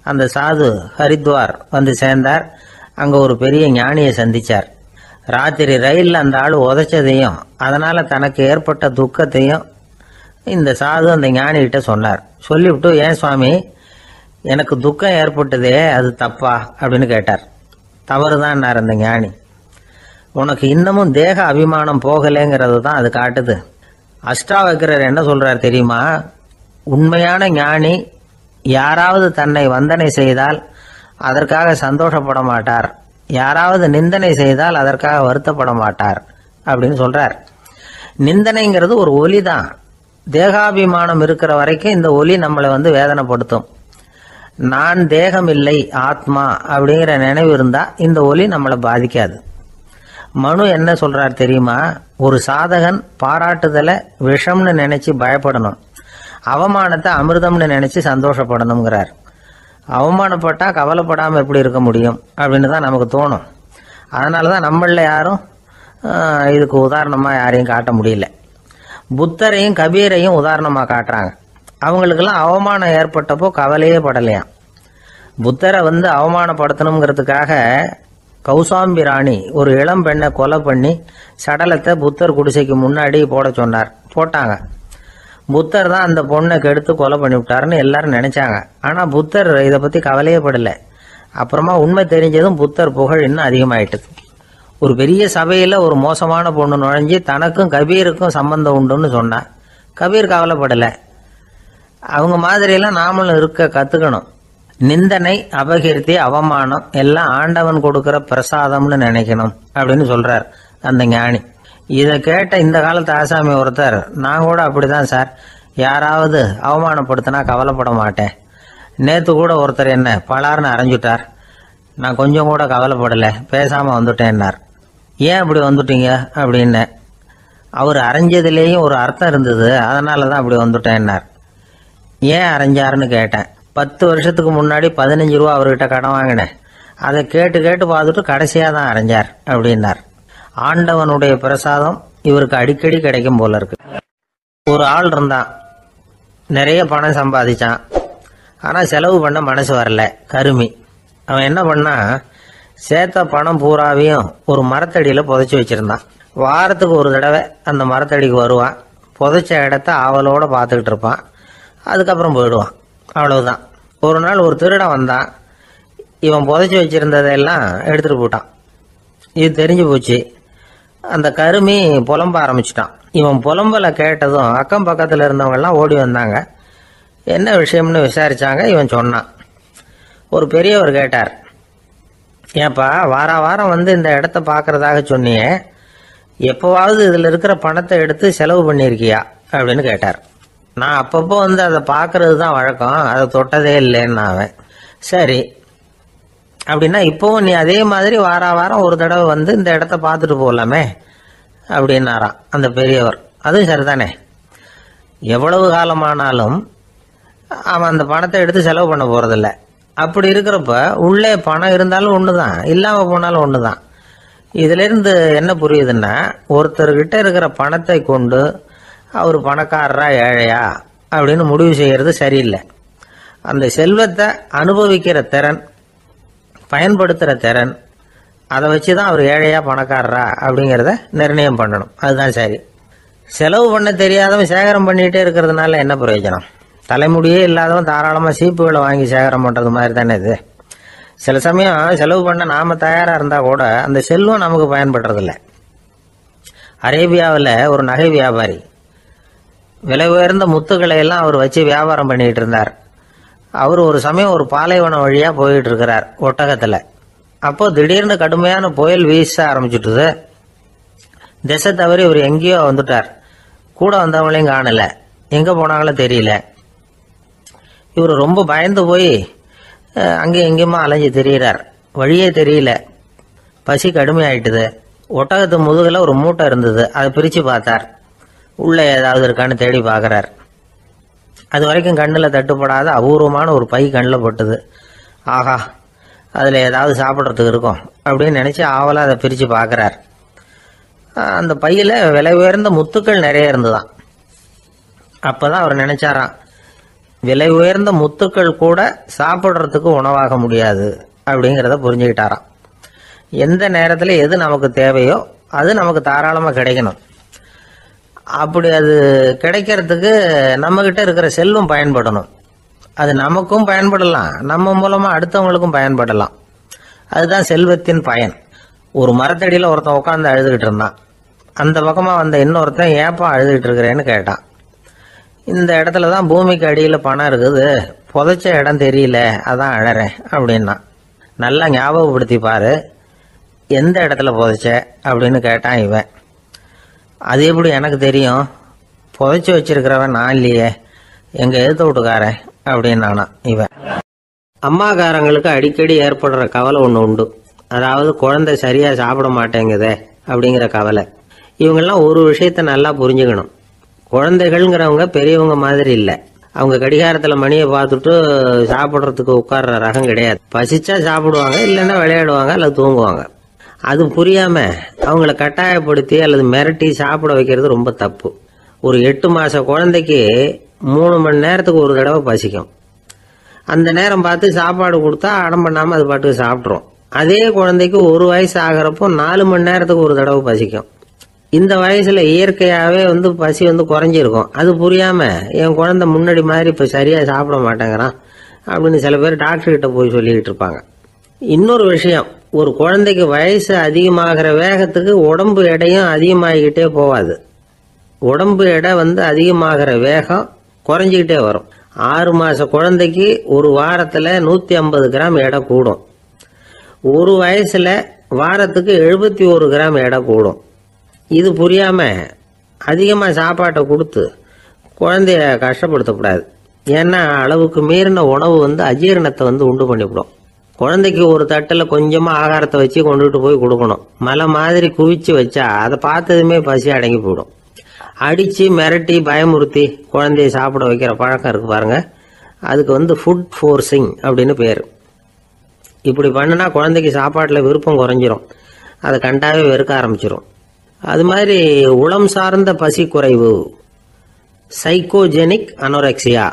அந்த சாது ஹரித்வார் சேர்ந்தார். அங்கே ஒரு பெரிய ஞானியை சந்திச்சார். ராத்திரி ரயிலில் அந்த ஆள் உதைச்சதையும் அதனால் தனக்கு ஏற்பட்ட துக்கத்தையும் இந்த சாது அந்த ஞானிகிட்ட சொன்னார். சொல்லிவிட்டு, ஏன் சுவாமி, எனக்கு துக்கம் ஏற்பட்டதே அது தப்பா அப்படின்னு கேட்டார். தவறுதான் அந்த ஞானி. உனக்கு இன்னமும் தேக அபிமானம் போகலைங்கிறது தான் அது காட்டுது. அஷ்டாவக்கிரர் என்ன சொல்றார் தெரியுமா, உண்மையான ஞானி யாராவது தன்னை வந்தனை செய்தால் அதற்காக சந்தோஷப்பட மாட்டார், யாராவது நிந்தனை செய்தால் அதற்காக வருத்தப்பட மாட்டார் அப்படின்னு சொல்றார். நிந்தனைங்கிறது ஒரு ஒலி தான். தேகாபிமானம் இருக்கிற வரைக்கும் இந்த ஒலி நம்மளை வேதனைப்படுத்தும். நான் தேகம் இல்லை, ஆத்மா அப்படிங்கிற நினைவு இருந்தா இந்த ஒலி நம்மளை பாதிக்காது. மனு என்ன சொல்றார் தெரியுமா, ஒரு சாதகன் பாராட்டுதலை விஷம்னு நினைச்சு பயப்படணும், அவமானத்தை அமிர்தம்னு நினைச்சு சந்தோஷப்படணுங்கிறார். அவமானப்பட்டா கவலைப்படாம எப்படி இருக்க முடியும் அப்படின்னு தான் நமக்கு தோணும். அதனாலதான் நம்மள யாரும் இதுக்கு உதாரணமா யாரையும் காட்ட முடியல. புத்தரையும் கபீரையும் உதாரணமா காட்டுறாங்க. அவங்களுக்கெல்லாம் அவமானம் ஏற்பட்டப்போ கவலையே படலையாம். புத்தரை அவமானப்படுத்தணுங்கிறதுக்காக கௌசாம்பி ராணி ஒரு இளம் பெண்ணை கொலை பண்ணி சடலத்தை புத்தர் குடிசைக்கு முன்னாடி போட சொன்னார். போட்டாங்க. புத்தர் தான் அந்த பொண்ணை கெடுத்து கொலை பண்ணி விட்டாருன்னு எல்லாரும் நினைச்சாங்க. ஆனா புத்தர் இதை பத்தி கவலையே படல. அப்புறமா உண்மை தெரிஞ்சதும் புத்தர் புகழ் இன்னும் அதிகமாயிட்டது. ஒரு பெரிய சபையில ஒரு மோசமான பொண்ணு நுழைஞ்சு தனக்கும் கபீருக்கும் சம்பந்தம் உண்டுன்னு சொன்னா. கபீர் கவலைப்படல. அவங்க மாதிரியெல்லாம் நாமளும் இருக்க கத்துக்கணும். நிந்தனை, அபகீர்த்தி, அவமானம் எல்லாம் ஆண்டவன் கொடுக்கிற பிரசாதம்னு நினைக்கணும் அப்படின்னு சொல்றார் அந்த ஞானி. இதை கேட்ட இந்த காலத்து ஆசாமி ஒருத்தர், நான் கூட அப்படிதான் சார், யாராவது அவமானப்படுத்தினா கவலைப்பட மாட்டேன். நேத்து கூட ஒருத்தர் என்ன பலார்னு அரைஞ்சுட்டார், நான் கொஞ்சம் கூட கவலைப்படல, பேசாம வந்துட்டேன்னார். ஏன் அப்படி வந்துட்டீங்க அப்படின்னு. அவர் அரைஞ்சதுலேயும் ஒரு அர்த்தம் இருந்தது, அதனாலதான் அப்படி வந்துட்டேன்னார். ஏன் அரைஞ்சாருன்னு கேட்டேன். 10 வருஷத்துக்கு முன்னாடி 15 ரூபா அவர்கிட்ட கடன் வாங்கினேன், அதை கேட்டு கேட்டு பார்த்துட்டு கடைசியா தான் அரைஞ்சார் அப்படின்னார். ஆண்டவனுடைய பிரசாதம் இவருக்கு அடிக்கடி கிடைக்கும் போல இருக்கு. ஒரு ஆள் இருந்தான், நிறைய பணம் சம்பாதிச்சான், ஆனா செலவு பண்ண மனசு வரல, கருமி. அவன் என்ன பண்ணா, சேர்த்த பணம் பூராவையும் ஒரு மரத்தடியில புதைச்சி வச்சிருந்தான். வாரத்துக்கு ஒரு தடவை அந்த மரத்தடிக்கு வருவான், புதைச்ச இடத்த ஆவலோட பார்த்துக்கிட்டு இருப்பான், அதுக்கப்புறம் போயிடுவான். அவ்வளவுதான். ஒரு நாள் ஒரு திருடன் வந்தான், இவன் புதைச்சி வச்சிருந்ததெல்லாம் எடுத்துட்டு போட்டான். இது தெரிஞ்சு போச்சு. அந்த கருமி புலம்ப ஆரம்பிச்சிட்டான். இவன் புலம்பலை கேட்டதும் அக்கம் பக்கத்தில் இருந்தவங்க எல்லாம் ஓடி வந்தாங்க. என்ன விஷயம்னு விசாரிச்சாங்க. இவன் சொன்னான். ஒரு பெரியவர் கேட்டார், ஏப்பா வாரம் வந்து இந்த இடத்த பார்க்கறதாக சொன்னியே, எப்போவாவது இதில் இருக்கிற பணத்தை எடுத்து செலவு பண்ணியிருக்கியா அப்படின்னு கேட்டார். நான் அப்பப்போ வந்து அதை பார்க்கறது தான் வழக்கம், அதை தொட்டதே இல்லைன்னு அவன். சரி அப்படின்னா இப்போவும் நீ அதே மாதிரி வாரம் ஒரு தடவை வந்து இந்த இடத்த பார்த்துட்டு போகலாமே அப்படின்னாராம் அந்த பெரியவர். அதுவும் சரிதானே, எவ்வளவு காலமானாலும் அவன் அந்த பணத்தை எடுத்து செலவு பண்ண போறதில்ல. அப்படி இருக்கிறப்ப உள்ளே பணம் இருந்தாலும் ஒண்ணுதான், இல்லாம போனாலும் ஒண்ணுதான். இதுல இருந்து என்ன புரியுதுன்னா, ஒருத்தர்கிட்ட இருக்கிற பணத்தை கொண்டு அவர் பணக்காரரா ஏழையா அப்படின்னு முடிவு செய்யறது சரியில்லை. அந்த செல்வத்தை அனுபவிக்கிற திறன், பயன்படுத்துகிற திறன், அதை வச்சு தான் அவர் ஏழையா பணக்காரரா அப்படிங்கிறத நிர்ணயம் பண்ணணும். அதுதான் சரி. செலவு பண்ண தெரியாதவன் சேகரம் பண்ணிகிட்டே இருக்கிறதுனால என்ன பிரயோஜனம்? தலைமுடியே இல்லாதவன் தாராளமாக சீப்புகளை வாங்கி சேகரம் பண்ணுறது மாதிரி தானே இது. சில சமயம் செலவு பண்ண நாம தயாராக இருந்தால் கூட அந்த செல்வம் நமக்கு பயன்படுறதில்ல. அரேபியாவில் ஒரு நகை வியாபாரி விலை உயர்ந்த முத்துக்களை எல்லாம் அவர் வச்சு வியாபாரம் பண்ணிட்டு இருந்தார். அவர் ஒரு சமயம் ஒரு பாலைவனம் வழியா போயிட்டு இருக்கிறார் ஒட்டகத்துல. அப்போ திடீர்னு கடுமையான புயல் வீச ஆரம்பிச்சுட்டுது. திசை தவறி இவர் எங்கேயோ வந்துட்டார். கூட வந்தவங்களையும் காணல, எங்க போனாங்களோ தெரியல. இவர் ரொம்ப பயந்து போய் அங்கே எங்கேயுமா அலைஞ்சு திரியிறார். வழியே தெரியல. பசி கடுமையாயிட்டுது. ஒட்டகத்து முதுகுல ஒரு மூட்டை இருந்தது, அதை பிரிச்சு பார்த்தார். உள்ள ஏதாவது இருக்கான்னு தேடி பார்க்கறார். அது வரைக்கும் கண்ணில் தட்டுப்படாத அபூர்வமான ஒரு பை கண்ணில் பட்டுது. ஆஹா, அதில் ஏதாவது சாப்பிட்றதுக்கு இருக்கும் அப்படின்னு நினச்சி ஆவலாக அதை பிரித்து பார்க்குறார். அந்த பையில் விலை உயர்ந்த முத்துக்கள் நிறைய இருந்துதான். அப்போ தான் அவர் நினச்சாராம், விலை உயர்ந்த முத்துக்கள் கூட சாப்பிட்றதுக்கு உணவாக முடியாது அப்படிங்கிறத புரிஞ்சுக்கிட்டாராம். எந்த நேரத்தில் எது நமக்கு தேவையோ அது நமக்கு தாராளமாக கிடைக்கணும். அப்படி அது கிடைக்கிறதுக்கு நம்மகிட்ட இருக்கிற செல்வம் பயன்படணும். அது நமக்கும் பயன்படலாம், நம்ம மூலமா அடுத்தவங்களுக்கும் பயன்படலாம். அதுதான் செல்வத்தின் பயன். ஒரு மரத்தடியில் ஒருத்தன் உட்காந்து அழுதுகிட்டு இருந்தான். அந்த பக்கமா வந்த இன்னொருத்தன் ஏப்பா அழுதுகிட்டு இருக்கிறேன்னு கேட்டான். இந்த இடத்துல தான் பூமிக்கு அடியில் பணம் இருக்குது, புதைச்ச இடம் தெரியல, அதான் அழறேன் அப்படின்னா. நல்லா ஞாபகப்படுத்தி பாரு, எந்த இடத்துல புதைச்ச அப்படின்னு கேட்டான் இவன். அது எப்படி எனக்கு தெரியும், புதைச்சி வச்சிருக்கிறவன் நான் இல்லையே, எங்க எதிர்த்த வீட்டுக்காரன் அப்படின்னு இவன். அம்மாக்காரங்களுக்கு அடிக்கடி ஏற்படுற கவலை ஒன்று உண்டு. அதாவது குழந்தை சரியா சாப்பிட மாட்டேங்குதே அப்படிங்கிற கவலை. இவங்கெல்லாம் ஒரு விஷயத்த நல்லா புரிஞ்சுக்கணும். குழந்தைகள்ங்கிறவங்க பெரியவங்க மாதிரி இல்லை. அவங்க கடிகாரத்துல மணியை பார்த்துட்டு சாப்பிட்றதுக்கு உட்கார்ற ரகம் கிடையாது. பசிச்சா சாப்பிடுவாங்க, இல்லைன்னா விளையாடுவாங்க அல்லது தூங்குவாங்க. அது புரியாம அவங்கள கட்டாயப்படுத்தி அல்லது மிரட்டி சாப்பிட வைக்கிறது ரொம்ப தப்பு. ஒரு 8 மாச குழந்தைக்கு 3 மணி நேரத்துக்கு ஒரு தடவை பசிக்கும். அந்த நேரம் பார்த்து சாப்பாடு கொடுத்தா அடம் பண்ணாம அது பாட்டுக்கு சாப்பிட்றோம். அதே குழந்தைக்கு 1 வயசு ஆகிறப்போ 4 மணி நேரத்துக்கு ஒரு தடவை பசிக்கும். இந்த வயசுல இயற்கையாவே பசி குறைஞ்சிருக்கும். அது புரியாம என் குழந்தை முன்னாடி மாதிரி இப்ப சரியா சாப்பிட மாட்டேங்கிறான் அப்படின்னு சில பேர் டாக்டர் கிட்ட போய் சொல்லிக்கிட்டு இருப்பாங்க. இன்னொரு விஷயம், ஒரு குழந்தைக்கு வயசு அதிகமாகிற வேகத்துக்கு உடம்பு எடையும் அதிகமாகிக்கிட்டே போவாது. உடம்பு எடை அதிகமாகிற வேகம் குறைஞ்சிக்கிட்டே வரும். 6 மாச குழந்தைக்கு ஒரு வாரத்துல 150 கிராம் எடை கூடும். ஒரு வயசுல வாரத்துக்கு 71 கிராம் எடை கூடும். இது புரியாம அதிகமா சாப்பாட்டை கொடுத்து குழந்தைய கஷ்டப்படுத்தக்கூடாது. ஏன்னா அளவுக்கு மீறின உணவு அஜீரணத்தை உண்டு பண்ணிவிடும். குழந்தைக்கு ஒரு தட்டில் கொஞ்சமா ஆகாரத்தை வச்சு கொண்டுட்டு போய் கொடுக்கணும். மலை மாதிரி குவிச்சு வச்சா அதை பார்த்ததுமே பசி அடங்கி போயிடும். அடிச்சு மிரட்டி பயமுறுத்தி குழந்தைய சாப்பிட வைக்கிற பழக்கம் இருக்கு பாருங்க, அதுக்கு ஃபுட் ஃபோர்சிங் அப்படின்னு பேர். இப்படி பண்ணினா குழந்தைக்கு சாப்பாட்டில் விருப்பம் குறைஞ்சிரும், அதை கண்டாவே வெறுக்க ஆரம்பிச்சிடும். அது மாதிரி உளம் சார்ந்த பசி குறைவு, சைக்கோஜெனிக் அனோரெக்சியா,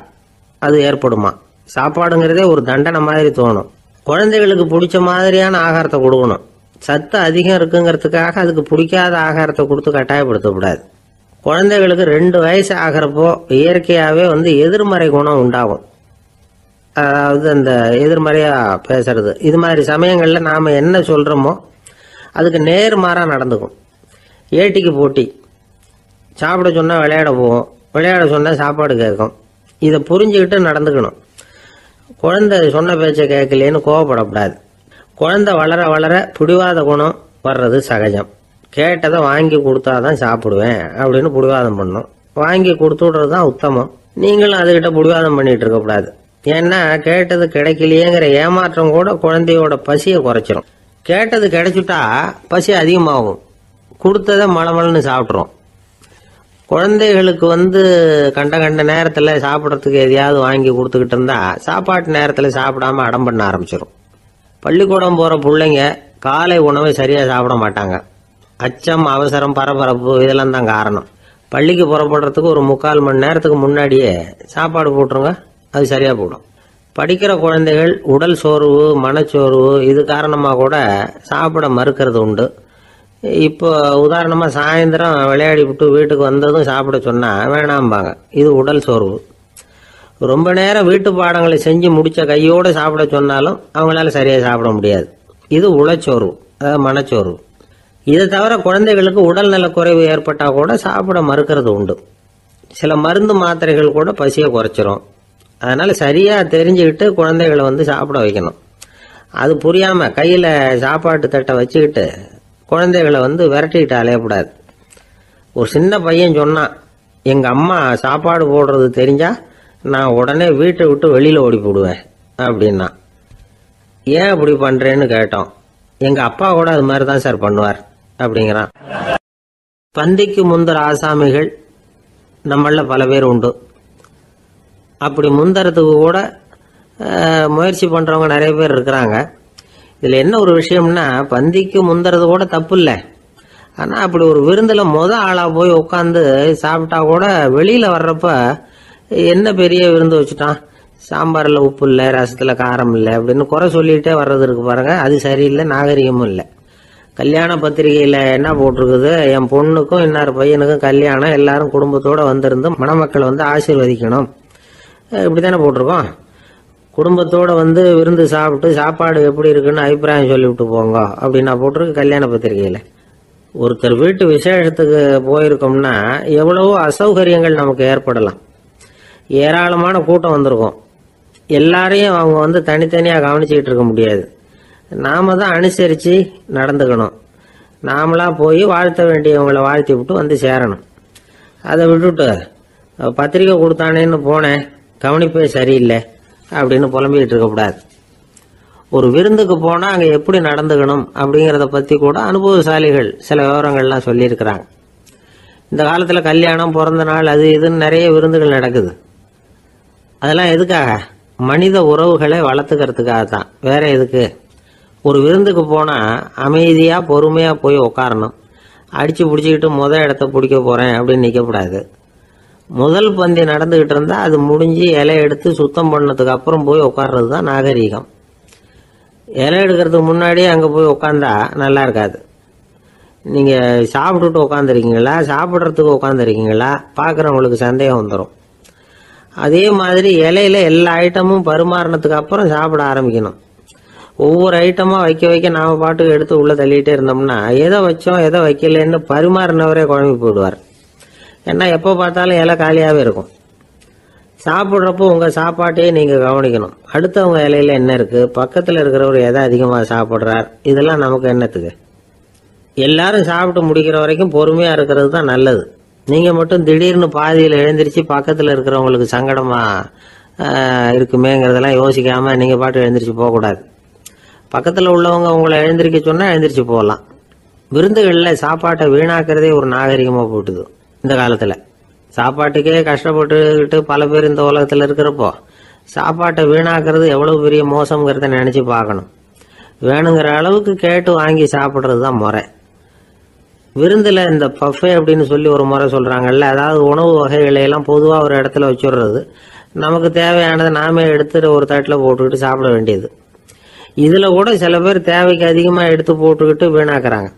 அது ஏற்படுமா. சாப்பாடுங்கிறதே ஒரு தண்டனை மாதிரி தோணும். குழந்தைகளுக்கு பிடிச்ச மாதிரியான ஆகாரத்தை கொடுக்கணும். சத்து அதிகம் இருக்குங்கிறதுக்காக அதுக்கு பிடிக்காத ஆகாரத்தை கொடுத்து கட்டாயப்படுத்தக்கூடாது. குழந்தைகளுக்கு 2 வயசு ஆகிறப்போ இயற்கையாகவே எதிர்மறை குணம் உண்டாகும். அதாவது அந்த எதிர்மறையா பேசுறது, இது மாதிரி சமயங்கள்ல நாம என்ன சொல்றோமோ அதுக்கு நேர்மாறா நடந்துக்கும். ஏட்டிக்கு போட்டி, சாப்பிட சொன்னா விளையாட போவோம், விளையாட சொன்னா சாப்பாடு கேட்கும். இதை புரிஞ்சுக்கிட்டு நடந்துக்கணும். குழந்தை சொன்ன பேச்சை கேட்கலேன்னு கோவப்படக்கூடாது. குழந்தை வளர வளர பிடிவாத குணம் வர்றது சகஜம். கேட்டதை வாங்கி கொடுத்தாதான் சாப்பிடுவேன் அப்படின்னு பிடிவாதம் பண்ணும். வாங்கி கொடுத்து விடுறது தான் உத்தமம். நீங்களும் அதுகிட்ட பிடிவாதம் பண்ணிட்டு இருக்கக்கூடாது. ஏன்னா கேட்டது கிடைக்கலையேங்கிற ஏமாற்றம் கூட குழந்தையோட பசியை குறைச்சிரும். கேட்டது கிடைச்சிட்டா பசி அதிகமாகும், கொடுத்ததை மலமலன்னு சாப்பிட்றோம். குழந்தைகளுக்கு கண்ட கண்ட நேரத்தில் சாப்பிட்றதுக்கு எதையாவது வாங்கி கொடுத்துக்கிட்டு இருந்தா சாப்பாட்டு நேரத்தில் சாப்பிடாம அடம் பண்ண ஆரம்பிச்சிடும். பள்ளிக்கூடம் போகிற பிள்ளைங்க காலை உணவை சரியாக சாப்பிட மாட்டாங்க. அச்சம், அவசரம், பரபரப்பு இதெல்லாம் தான் காரணம். பள்ளிக்கு புறப்படுறதுக்கு ஒரு 3/4 மணி நேரத்துக்கு முன்னாடியே சாப்பாடு போட்டுருங்க, அது சரியாக போடும். படிக்கிற குழந்தைகள் உடல் சோர்வு, மனச்சோர்வு இது காரணமாக கூட சாப்பிட மறுக்கிறது உண்டு. இப்போ உதாரணமாக சாயந்தரம் விளையாடி விட்டு வீட்டுக்கு வந்ததும் சாப்பிட சொன்னால் வேணாம்பாங்க. இது உடல் சோர்வு. ரொம்ப நேரம் வீட்டு பாடங்களை செஞ்சு முடித்த கையோடு சாப்பிட சொன்னாலும் அவங்களால சரியாக சாப்பிட முடியாது. இது உளச்சோர்வு, அதாவது மனச்சோர்வு. இதை தவிர குழந்தைகளுக்கு உடல் நலக்குறைவு ஏற்பட்டால் கூட சாப்பிட மறுக்கிறது உண்டு. சில மருந்து மாத்திரைகள் கூட பசியை குறைச்சிரும். அதனால சரியாக தெரிஞ்சுக்கிட்டு குழந்தைகளை சாப்பிட வைக்கணும். அது புரியாமல் கையில் சாப்பாட்டு தட்டை வச்சுக்கிட்டு குழந்தைகளை விரட்டிக்கிட்டு அலையக்கூடாது. ஒரு சின்ன பையன் சொன்னான், எங்கள் அம்மா சாப்பாடு போடுறது தெரிஞ்சா நான் உடனே வீட்டை விட்டு வெளியில் ஓடி போடுவேன் அப்படின்னா. ஏன் அப்படி பண்ணுறேன்னு கேட்டோம். எங்கள் அப்பா கூட அது மாதிரி தான் சார் பண்ணுவார் அப்படிங்கிறான். பந்திக்கு முந்தர ஆசாமிகள் நம்மள பல பேர் உண்டு. அப்படி முந்தறதுக்கு கூட முயற்சி பண்ணுறவங்க நிறைய பேர் இருக்கிறாங்க. இதில் என்ன ஒரு விஷயம்னா, பந்திக்கு முந்துறது கூட தப்பு இல்லை. ஆனால் அப்படி ஒரு விருந்தில் ஆளாக போய் உட்காந்து சாப்பிட்டா கூட வெளியில் வர்றப்ப என்ன பெரிய விருந்து வச்சுட்டான், சாம்பாரில் உப்பு இல்லை, ரசத்தில் காரம் இல்லை அப்படின்னு குறை சொல்லிகிட்டே வர்றது இருக்கு பாருங்க, அது சரியில்லை, நாகரிகமும் இல்லை. கல்யாண பத்திரிகையில் என்ன போட்டிருக்குது, என் பொண்ணுக்கும் இன்னார் பையனுக்கும் கல்யாணம், எல்லாரும் குடும்பத்தோடு வந்திருந்து மணமக்கள் ஆசீர்வதிக்கணும், இப்படி தானே போட்டிருக்கோம். குடும்பத்தோடு விருந்து சாப்பிட்டு சாப்பாடு எப்படி இருக்குன்னு அபிப்பிராயம் சொல்லிவிட்டு போங்க அப்படின்னா போட்டிருக்கு கல்யாண பத்திரிகையில். ஒருத்தர் வீட்டு விசேஷத்துக்கு போயிருக்கோம்னா எவ்வளவோ அசௌகரியங்கள் நமக்கு ஏற்படலாம். ஏராளமான கூட்டம் வந்திருக்கும். எல்லாரையும் அவங்க தனித்தனியாக கவனிச்சுக்கிட்டு இருக்க முடியாது. நாம தான் அனுசரித்து நடந்துக்கணும். நாமளாக போய் வாழ்த்த வேண்டியவங்களை வாழ்த்தி விட்டு சேரணும். அதை விட்டுட்டு பத்திரிக்கை கொடுத்தானேன்னு போனேன், கவனிப்பே சரியில்லை அப்படின்னு புலம்பிக்கிட்டு இருக்கக்கூடாது. ஒரு விருந்துக்கு போனால் அங்கே எப்படி நடந்துக்கணும் அப்படிங்கிறத பற்றி கூட அனுபவசாலிகள் சில விவரங்கள்லாம் சொல்லியிருக்கிறாங்க. இந்த காலத்தில் கல்யாணம், பிறந்த நாள், அது இதுன்னு நிறைய விருந்துகள் நடக்குது. அதெல்லாம் எதுக்காக? மனித உறவுகளை வளர்த்துக்கிறதுக்காக தான், வேற எதுக்கு? ஒரு விருந்துக்கு போனால் அமைதியாக பொறுமையாக போய் உட்காரணும். அடித்து பிடிச்சிக்கிட்டு இடத்த பிடிக்க போகிறேன் அப்படின்னு நிற்கக்கூடாது. முதல் பந்தி நடந்துகிட்டு இருந்தால் அது முடிஞ்சு இலை எடுத்து சுத்தம் பண்ணதுக்கு அப்புறம் போய் உட்கார்றது தான் நாகரீகம். இலை எடுக்கிறதுக்கு முன்னாடியே அங்கே போய் உட்காந்தா நல்லா இருக்காது. நீங்கள் சாப்பிட்டுட்டு உட்காந்துருக்கீங்களா, சாப்பிட்றதுக்கு உட்காந்துருக்கீங்களா, பார்க்குறவங்களுக்கு சந்தேகம் வந்துடும். அதே மாதிரி இலையில எல்லா ஐட்டமும் பரிமாறினதுக்கு அப்புறம் சாப்பிட ஆரம்பிக்கணும். ஒவ்வொரு ஐட்டமாக வைக்க வைக்க நாம் பாட்டுக்கு எடுத்து உள்ளே தள்ளிகிட்டே இருந்தோம்னா எதை வச்சோம் எதை வைக்கலன்னு பரிமாறினவரே குழம்பி போயிடுவார். ஏன்னா எப்போ பார்த்தாலும் இலை காலியாகவே இருக்கும். சாப்பிட்றப்போ உங்கள் சாப்பாட்டையே நீங்கள் கவனிக்கணும். அடுத்தவங்க இலையில என்ன இருக்குது, பக்கத்தில் இருக்கிறவர் எதை அதிகமாக சாப்பிட்றார், இதெல்லாம் நமக்கு என்னத்துக்கு? எல்லாரும் சாப்பிட்டு முடிக்கிற வரைக்கும் பொறுமையாக இருக்கிறது தான் நல்லது. நீங்கள் மட்டும் திடீர்னு பாதியில் எழுந்திரிச்சு பக்கத்தில் இருக்கிறவங்களுக்கு சங்கடமாக இருக்குமேங்கிறதெல்லாம் யோசிக்காமல் நீங்கள் பாட்டு எழுந்திரிச்சு போகக்கூடாது. பக்கத்தில் உள்ளவங்க உங்களை எழுந்திரிக்க சொன்னால் எழுந்திரிச்சு போகலாம். விருந்துகளில் சாப்பாட்டை வீணாக்கிறதே ஒரு நாகரிகமாக போட்டுது. இந்த காலத்தில் சாப்பாட்டுக்கே கஷ்டப்பட்டுக்கிட்டு பல பேர் இந்த உலகத்தில் இருக்கிறப்போ சாப்பாட்டை வீணாக்கிறது எவ்வளோ பெரிய மோசங்கிறத நினச்சி பார்க்கணும். வேணுங்கிற அளவுக்கு கேட்டு வாங்கி சாப்பிட்றது தான் முறை. விருந்தில் இந்த பஃபே அப்படின்னு சொல்லி ஒரு முறை சொல்கிறாங்கல்ல, அதாவது உணவு வகைகளையெல்லாம் பொதுவாக ஒரு இடத்துல வச்சுடுறது, நமக்கு தேவையானதை நாமே எடுத்துட்டு ஒரு தட்டில் போட்டுக்கிட்டு சாப்பிட வேண்டியது. இதில் கூட சில பேர் தேவைக்கு அதிகமாக எடுத்து போட்டுக்கிட்டு வீணாக்குறாங்க.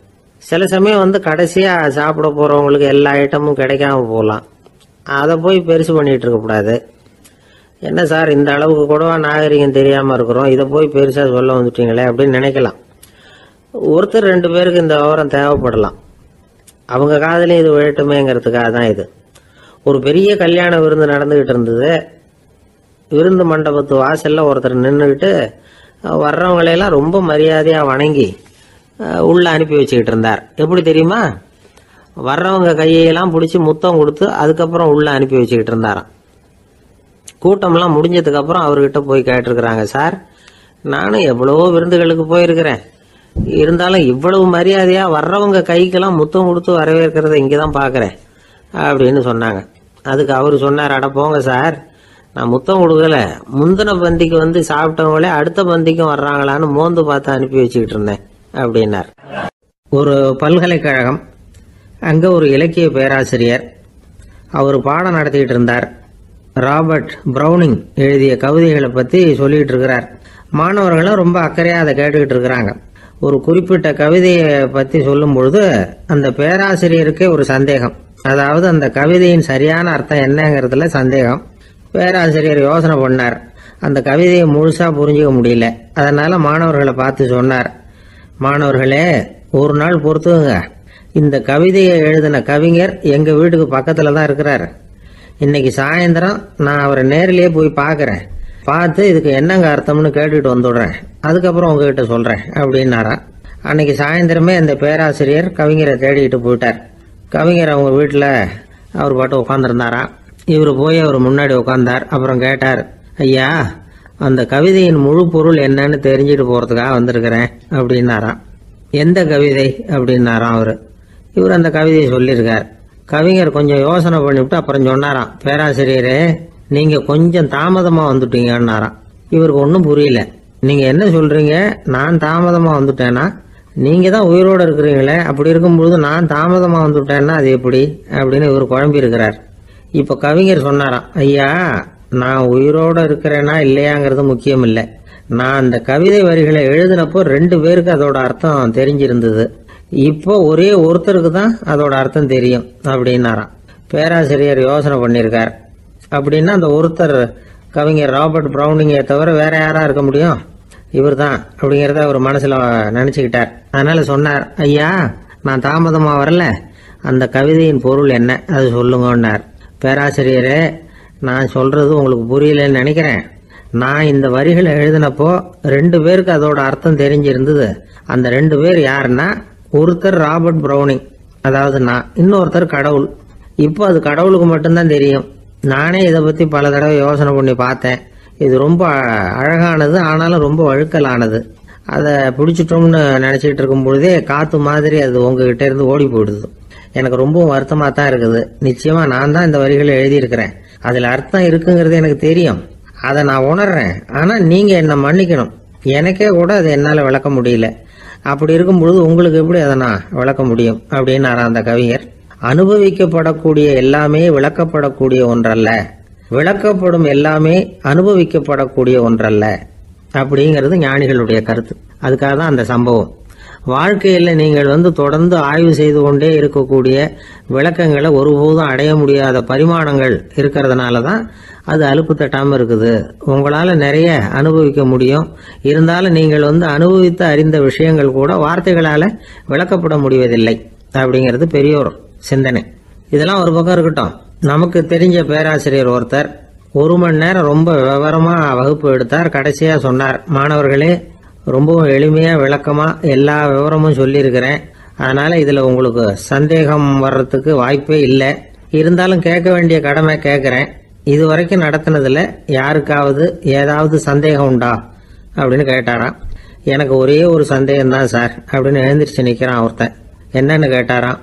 சில சமயம் கடைசியாக சாப்பிட போகிறவங்களுக்கு எல்லா ஐட்டமும் கிடைக்காம போகலாம். அதை போய் பெருசு பண்ணிகிட்டு இருக்கக்கூடாது. என்ன சார் இந்த அளவுக்கு கூடவா நாகரிகம் தெரியாமல் இருக்கிறோம், இதை போய் பெருசாக சொல்ல வந்துட்டீங்களே அப்படின்னு நினைக்கலாம். ஒருத்தர் 2 பேருக்கு இந்த விவரம் தேவைப்படலாம். அவங்க காதலையும் இது விழட்டுமேங்கிறதுக்காக தான் இது. ஒரு பெரிய கல்யாண விருந்து நடந்துக்கிட்டு இருந்தது. விருந்து மண்டபத்து வாசலில் ஒருத்தர் நின்றுக்கிட்டு வர்றவங்களையெல்லாம் ரொம்ப மரியாதையாக வணங்கி உள்ளே அனுப்பி வச்சுக்கிட்டு இருந்தார். எப்படி தெரியுமா? வர்றவங்க கையெல்லாம் பிடிச்சி முத்தம் கொடுத்து அதுக்கப்புறம் உள்ளே அனுப்பி வச்சுக்கிட்டு இருந்தாராம். கூட்டம்லாம் முடிஞ்சதுக்கப்புறம் அவர்கிட்ட போய் கேட்டிருக்கிறாங்க, சார் நானும் எவ்வளவோ விருந்துகளுக்கு போயிருக்கிறேன், இருந்தாலும் இவ்வளவு மரியாதையாக வர்றவங்க கைக்கெல்லாம் முத்தம் கொடுத்து வரவேற்கிறத இங்கே தான் பார்க்குறேன் அப்படின்னு சொன்னாங்க. அதுக்கு அவர் சொன்னார், அட போங்க சார், நான் முத்தம் கொடுக்கல, முந்தின பந்திக்கு சாப்பிட்டவங்களே அடுத்த பந்திக்கும் வர்றாங்களான்னு மோந்து பார்த்து அனுப்பி வச்சுக்கிட்டு இருந்தேன் அப்படின்னார். ஒரு பல்கலைக்கழகம், அங்கே ஒரு இலக்கிய பேராசிரியர், அவர் பாடம் நடத்திக்கிட்டு இருந்தார். ராபர்ட் ப்ரௌனிங் எழுதிய கவிதைகளை பற்றி சொல்லிகிட்டு இருக்கிறார். மாணவர்களும் ரொம்ப அக்கறையாக அதை கேட்டுக்கிட்டு இருக்கிறாங்க. ஒரு குறிப்பிட்ட கவிதையை பற்றி சொல்லும் பொழுது அந்த பேராசிரியருக்கே ஒரு சந்தேகம். அதாவது அந்த கவிதையின் சரியான அர்த்தம் என்னங்கிறதுல சந்தேகம். பேராசிரியர் யோசனை பண்ணார். அந்த கவிதையை முழுசாக புரிஞ்சிக்க முடியல. அதனால் மாணவர்களை பார்த்து சொன்னார், மாணவர்களே ஒரு நாள் பொறுத்துங்க, இந்த கவிதையை எழுதின கவிஞர் எங்கள் வீட்டுக்கு பக்கத்தில் தான் இருக்கிறார். இன்னைக்கு சாயந்தரம் நான் அவரை நேரிலேயே போய் பார்க்குறேன், பார்த்து இதுக்கு என்னங்க அர்த்தம்னு கேட்டுட்டு வந்துடுறேன், அதுக்கப்புறம் உங்ககிட்ட சொல்கிறேன் அப்படின்னாராம். அன்னைக்கு சாயந்தரமே அந்த பேராசிரியர் கவிஞரை தேடிக்கிட்டு போயிட்டார். கவிஞர் அவங்க வீட்டில் அவர் பாட்டு உட்காந்துருந்தாராம். இவர் போய் அவர் முன்னாடி உட்காந்தார். அப்புறம் கேட்டார், ஐயா அந்த கவிதையின் முழு பொருள் என்னன்னு தெரிஞ்சுட்டு போகிறதுக்காக வந்திருக்கிறேன் அப்படின்னாராம். எந்த கவிதை அப்படின்னாராம் அவர். இவர் அந்த கவிதையை சொல்லியிருக்கார். கவிஞர் கொஞ்சம் யோசனை பண்ணிவிட்டு அப்புறம் சொன்னாராம், பேராசிரியரே நீங்கள் கொஞ்சம் தாமதமாக வந்துட்டீங்கன்னாராம். இவருக்கு ஒன்றும் புரியல. நீங்கள் என்ன சொல்கிறீங்க, நான் தாமதமாக வந்துட்டேன்னா? நீங்கள் தான் உயிரோடு இருக்கிறீங்களே, அப்படி இருக்கும்பொழுது நான் தாமதமாக வந்துட்டேன்னா அது எப்படி அப்படின்னு இவர் குழம்பி இருக்கிறார். இப்போ கவிஞர் சொன்னாராம், ஐயா நான் உயிரோடு இருக்கிறேன்னா இல்லையாங்கிறது முக்கியம் இல்லை, நான் அந்த கவிதை வரிகளை எழுதினப்போ 2 பேருக்கு அதோட அர்த்தம் தெரிஞ்சிருந்தது, இப்போ ஒரே ஒருத்தருக்கு தான் அதோட அர்த்தம் தெரியும் அப்படின்னாராம். பேராசிரியர் யோசனை பண்ணியிருக்கார். அப்படின்னா அந்த ஒருத்தர் கவிஞர் ராபர்ட் ப்ரௌனிங்கை தவிர வேற யாரா இருக்க முடியும்? இவர் தான் அப்படிங்கிறத அவர் மனசில் நினச்சிக்கிட்டார். அதனால சொன்னார், ஐயா நான் தாமதமாக வரல, அந்த கவிதையின் பொருள் என்ன அது சொல்லுங்கன்னார். பேராசிரியரே நான் சொல்றது உங்களுக்கு புரியலன்னு நினைக்கிறேன். நான் இந்த வரிகளை எழுதினப்போ 2 பேருக்கு அதோட அர்த்தம் தெரிஞ்சிருந்தது. அந்த 2 பேர் யாருன்னா, ஒருத்தர் ராபர்ட் ப்ரௌனிங், அதாவது நான், இன்னொருத்தர் கடவுள். இப்போ அது கடவுளுக்கு மட்டும்தான் தெரியும். நானே இதை பற்றி பல தடவை யோசனை பண்ணி பார்த்தேன். இது ரொம்ப அழகானது, ஆனாலும் ரொம்ப வழுக்கலானது. அதை பிடிச்சிட்டோம்னு நினச்சிக்கிட்டு இருக்கும் பொழுதே காற்று மாதிரி அது உங்ககிட்ட இருந்து ஓடி போயிடுது. எனக்கு ரொம்பவும் வருத்தமாக தான் இருக்குது. நிச்சயமாக நான் தான் இந்த வரிகளை எழுதியிருக்கிறேன், அதில் அர்த்தம் இருக்குங்கிறது எனக்கு தெரியும், அதை நான் உணர்றேன். ஆனால் நீங்கள் என்னை மன்னிக்கணும், எனக்கே கூட அதை என்னால் விளக்க முடியல. அப்படி இருக்கும் பொழுது உங்களுக்கு எப்படி அதை நான் விளக்க முடியும் அப்படின்னாரா அந்த கவிஞர். அனுபவிக்கப்படக்கூடிய எல்லாமே விளக்கப்படக்கூடிய ஒன்றல்ல, விளக்கப்படும் எல்லாமே அனுபவிக்கப்படக்கூடிய ஒன்றல்ல. அப்படிங்கிறது ஞானிகளுடைய கருத்து. அதுக்காக தான் அந்த சம்பவம். வாழ்க்கையில் நீங்கள் தொடர்ந்து ஆய்வு செய்து கொண்டே இருக்கக்கூடிய விளக்கங்களை ஒருபோதும் அடைய முடியாத பரிமாணங்கள் இருக்கிறதுனால தான் அது அலுப்பு தட்டாமல் இருக்குது. உங்களால் நிறைய அனுபவிக்க முடியும், இருந்தாலும் நீங்கள் அனுபவித்து அறிந்த விஷயங்கள் கூட வார்த்தைகளால் விளக்கப்பட முடிவதில்லை அப்படிங்கிறது பெரியோர் சிந்தனை. இதெல்லாம் ஒரு பக்கம் இருக்கட்டும். நமக்கு தெரிஞ்ச பேராசிரியர் ஒருத்தர் 1 மணி நேரம் ரொம்ப விவரமா வகுப்பு எடுத்தார். கடைசியா சொன்னார், மாணவர்களே, ரொம்பவும் எளிமையா விளக்கமா எல்லா விவரமும் சொல்லியிருக்கிறேன். அதனால இதுல உங்களுக்கு சந்தேகம் வர்றதுக்கு வாய்ப்பே இல்லை. இருந்தாலும் கேட்க வேண்டிய கடமை கேட்கிறேன். இது வரைக்கும் நடத்தினதுல யாருக்காவது ஏதாவது சந்தேகம் உண்டா அப்படின்னு கேட்டாராம். எனக்கு ஒரே ஒரு சந்தேகம் தான் சார் அப்படின்னு எழுந்திரிச்சு நிக்கிறான் ஒருத்தன். என்னன்னு கேட்டாராம்.